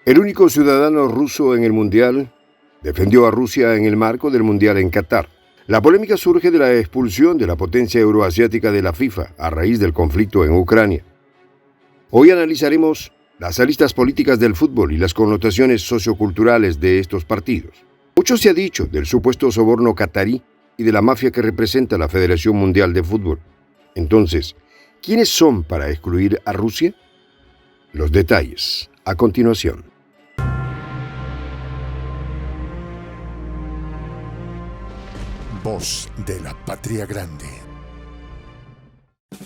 El único ciudadano ruso en el Mundial defendió a Rusia en el marco del Mundial en Qatar. La polémica surge de la expulsión de la potencia euroasiática de la FIFA a raíz del conflicto en Ucrania. Hoy analizaremos las aristas políticas del fútbol y las connotaciones socioculturales de estos partidos. Mucho se ha dicho del supuesto soborno catarí y de la mafia que representa la Federación Mundial de Fútbol. Entonces, ¿quiénes son para excluir a Rusia? Los detalles a continuación. Voz de la Patria Grande.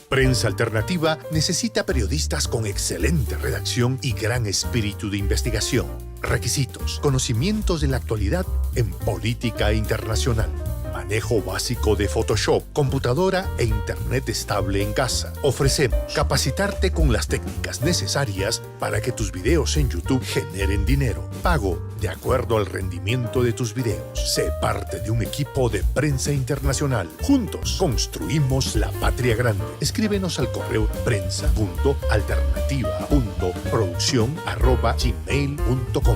Prensa Alternativa necesita periodistas con excelente redacción y gran espíritu de investigación. Requisitos: conocimientos de la actualidad en política internacional, manejo básico de Photoshop, computadora e internet estable en casa. Ofrecemos capacitarte con las técnicas necesarias para que tus videos en YouTube generen dinero. Pago de acuerdo al rendimiento de tus videos. Sé parte de un equipo de Prensa Internacional. Juntos construimos la patria grande. Escríbenos al correo prensa.alternativa.produccion@gmail.com.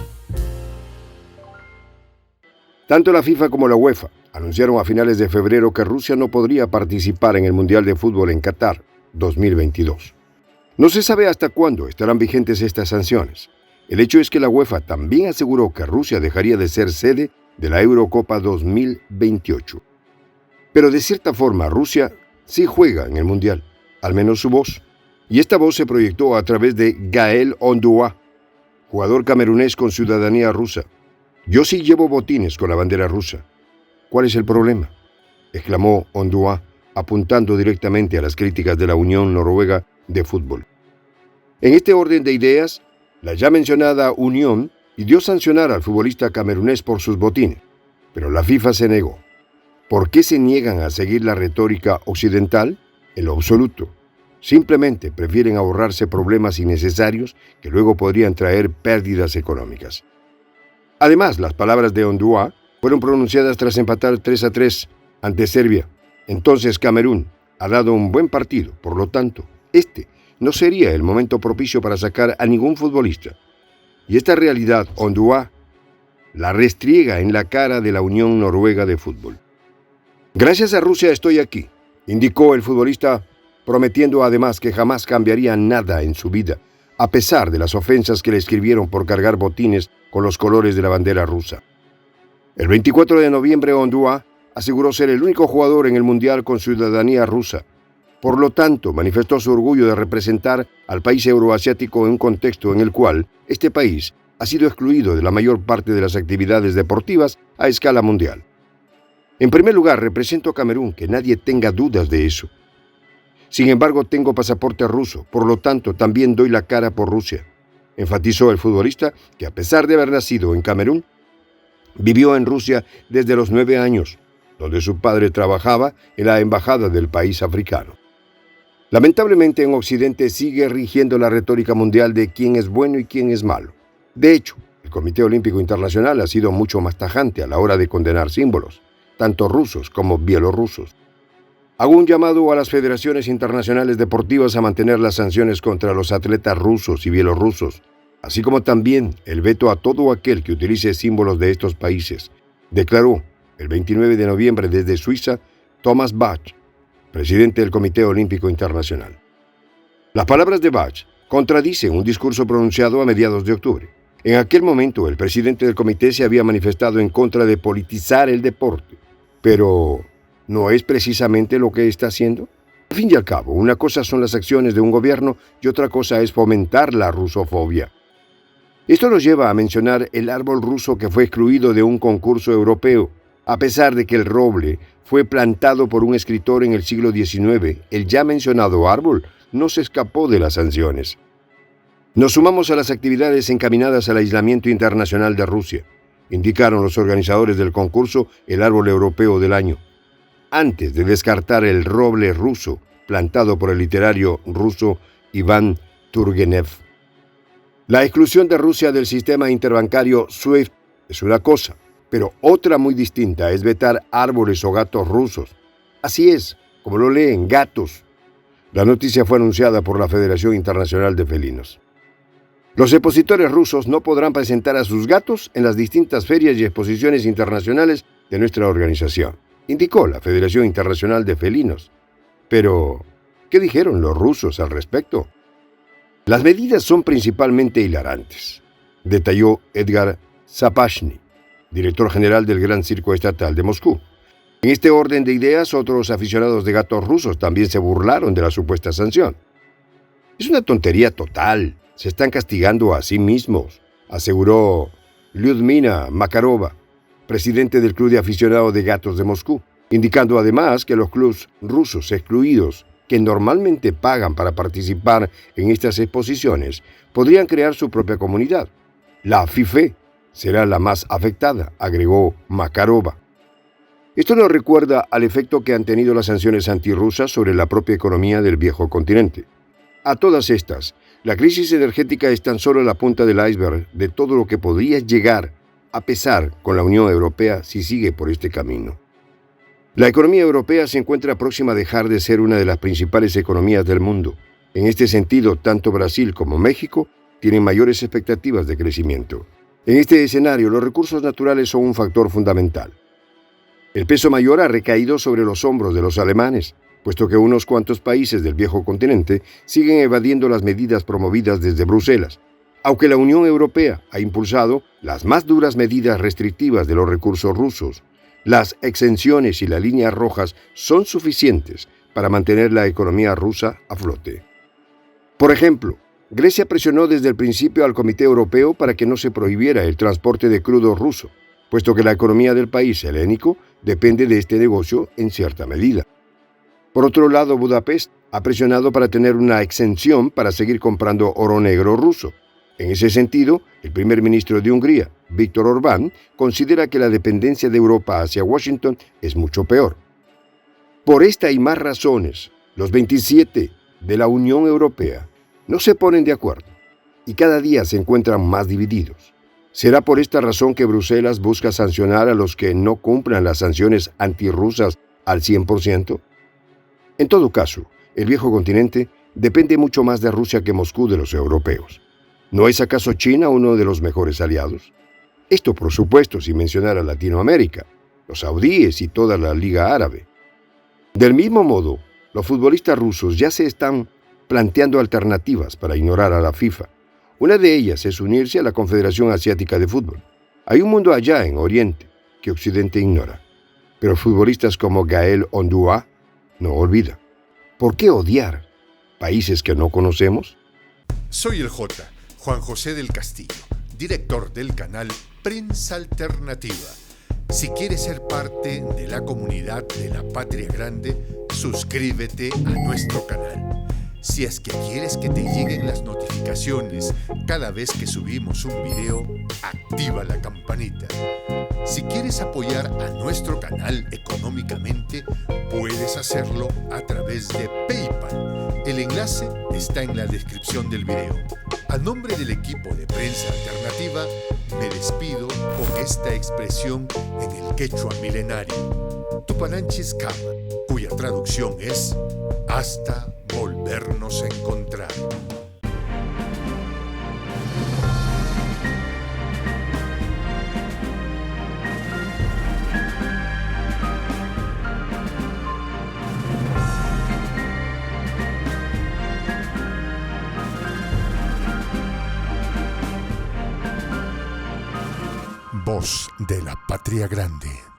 Tanto la FIFA como la UEFA anunciaron a finales de febrero que Rusia no podría participar en el Mundial de Fútbol en Qatar 2022. No se sabe hasta cuándo estarán vigentes estas sanciones. El hecho es que la UEFA también aseguró que Rusia dejaría de ser sede de la Eurocopa 2028. Pero de cierta forma Rusia sí juega en el Mundial, al menos su voz. Y esta voz se proyectó a través de Gaël Ondoa, jugador camerunés con ciudadanía rusa. «Yo sí llevo botines con la bandera rusa. ¿Cuál es el problema?», exclamó Ondoa, apuntando directamente a las críticas de la Unión Noruega de Fútbol. En este orden de ideas, la ya mencionada Unión pidió sancionar al futbolista camerunés por sus botines, pero la FIFA se negó. ¿Por qué se niegan a seguir la retórica occidental? En lo absoluto. Simplemente prefieren ahorrarse problemas innecesarios que luego podrían traer pérdidas económicas. Además, las palabras de Ondoa fueron pronunciadas tras empatar 3-3 ante Serbia. Entonces Camerún ha dado un buen partido, por lo tanto, este no sería el momento propicio para sacar a ningún futbolista. Y esta realidad Ondoa la restriega en la cara de la Unión Noruega de Fútbol. «Gracias a Rusia estoy aquí», indicó el futbolista, prometiendo además que jamás cambiaría nada en su vida, a pesar de las ofensas que le escribieron por cargar botines con los colores de la bandera rusa. El 24 de noviembre, Ondoa aseguró ser el único jugador en el Mundial con ciudadanía rusa. Por lo tanto, manifestó su orgullo de representar al país euroasiático en un contexto en el cual este país ha sido excluido de la mayor parte de las actividades deportivas a escala mundial. «En primer lugar, represento a Camerún, que nadie tenga dudas de eso. Sin embargo, tengo pasaporte ruso, por lo tanto, también doy la cara por Rusia», enfatizó el futbolista, que a pesar de haber nacido en Camerún, vivió en Rusia desde los 9 años, donde su padre trabajaba en la embajada del país africano. Lamentablemente, en Occidente sigue rigiendo la retórica mundial de quién es bueno y quién es malo. De hecho, el Comité Olímpico Internacional ha sido mucho más tajante a la hora de condenar símbolos, tanto rusos como bielorrusos. Hago un llamado a las federaciones internacionales deportivas a mantener las sanciones contra los atletas rusos y bielorrusos, así como también el veto a todo aquel que utilice símbolos de estos países, declaró el 29 de noviembre desde Suiza Thomas Bach, presidente del Comité Olímpico Internacional. Las palabras de Bach contradicen un discurso pronunciado a mediados de octubre. En aquel momento, el presidente del comité se había manifestado en contra de politizar el deporte, pero ¿no es precisamente lo que está haciendo? Al fin y al cabo, una cosa son las acciones de un gobierno y otra cosa es fomentar la rusofobia. Esto nos lleva a mencionar el árbol ruso que fue excluido de un concurso europeo. A pesar de que el roble fue plantado por un escritor en el siglo XIX, el ya mencionado árbol no se escapó de las sanciones. Nos sumamos a las actividades encaminadas al aislamiento internacional de Rusia, indicaron los organizadores del concurso El Árbol Europeo del Año, antes de descartar el roble ruso plantado por el literario ruso Iván Turgenev. La exclusión de Rusia del sistema interbancario SWIFT es una cosa, pero otra muy distinta es vetar árboles o gatos rusos. Así es, como lo leen, gatos. La noticia fue anunciada por la Federación Internacional de Felinos. Los expositores rusos no podrán presentar a sus gatos en las distintas ferias y exposiciones internacionales de nuestra organización, indicó la Federación Internacional de Felinos. Pero, ¿qué dijeron los rusos al respecto? Las medidas son principalmente hilarantes, detalló Edgar Zapashny, director general del Gran Circo Estatal de Moscú. En este orden de ideas, otros aficionados de gatos rusos también se burlaron de la supuesta sanción. Es una tontería total. Se están castigando a sí mismos, aseguró Lyudmila Makarova, presidente del Club de Aficionados de Gatos de Moscú, indicando además que los clubes rusos excluidos, que normalmente pagan para participar en estas exposiciones, podrían crear su propia comunidad. La FIFE será la más afectada, agregó Makarova. Esto nos recuerda al efecto que han tenido las sanciones antirrusas sobre la propia economía del viejo continente. A todas estas, la crisis energética es tan solo la punta del iceberg de todo lo que podría llegar a pesar con la Unión Europea si sigue por este camino. La economía europea se encuentra próxima a dejar de ser una de las principales economías del mundo. En este sentido, tanto Brasil como México tienen mayores expectativas de crecimiento. En este escenario, los recursos naturales son un factor fundamental. El peso mayor ha recaído sobre los hombros de los alemanes, puesto que unos cuantos países del viejo continente siguen evadiendo las medidas promovidas desde Bruselas, aunque la Unión Europea ha impulsado las más duras medidas restrictivas de los recursos rusos. Las exenciones y las líneas rojas son suficientes para mantener la economía rusa a flote. Por ejemplo, Grecia presionó desde el principio al Comité Europeo para que no se prohibiera el transporte de crudo ruso, puesto que la economía del país helénico depende de este negocio en cierta medida. Por otro lado, Budapest ha presionado para tener una exención para seguir comprando oro negro ruso. En ese sentido, el primer ministro de Hungría, Viktor Orbán, considera que la dependencia de Europa hacia Washington es mucho peor. Por esta y más razones, los 27 de la Unión Europea no se ponen de acuerdo y cada día se encuentran más divididos. ¿Será por esta razón que Bruselas busca sancionar a los que no cumplan las sanciones antirrusas al 100%? En todo caso, el viejo continente depende mucho más de Rusia que Moscú de los europeos. ¿No es acaso China uno de los mejores aliados? Esto, por supuesto, sin mencionar a Latinoamérica, los saudíes y toda la Liga Árabe. Del mismo modo, los futbolistas rusos ya se están planteando alternativas para ignorar a la FIFA. Una de ellas es unirse a la Confederación Asiática de Fútbol. Hay un mundo allá en Oriente que Occidente ignora. Pero futbolistas como Gaël Ondua no olvida. ¿Por qué odiar países que no conocemos? Soy el J, Juan José del Castillo, director del canal Prensa Alternativa. Si quieres ser parte de la comunidad de la Patria Grande, suscríbete a nuestro canal. Si es que quieres que te lleguen las notificaciones cada vez que subimos un video, activa la campanita. Si quieres apoyar a nuestro canal económicamente, puedes hacerlo a través de PayPal. El enlace está en la descripción del video. A nombre del equipo de Prensa Alternativa, me despido con esta expresión en el quechua milenario, Tupananchis Kama, cuya traducción es hasta volvernos a encontrar. Voz de la Patria Grande.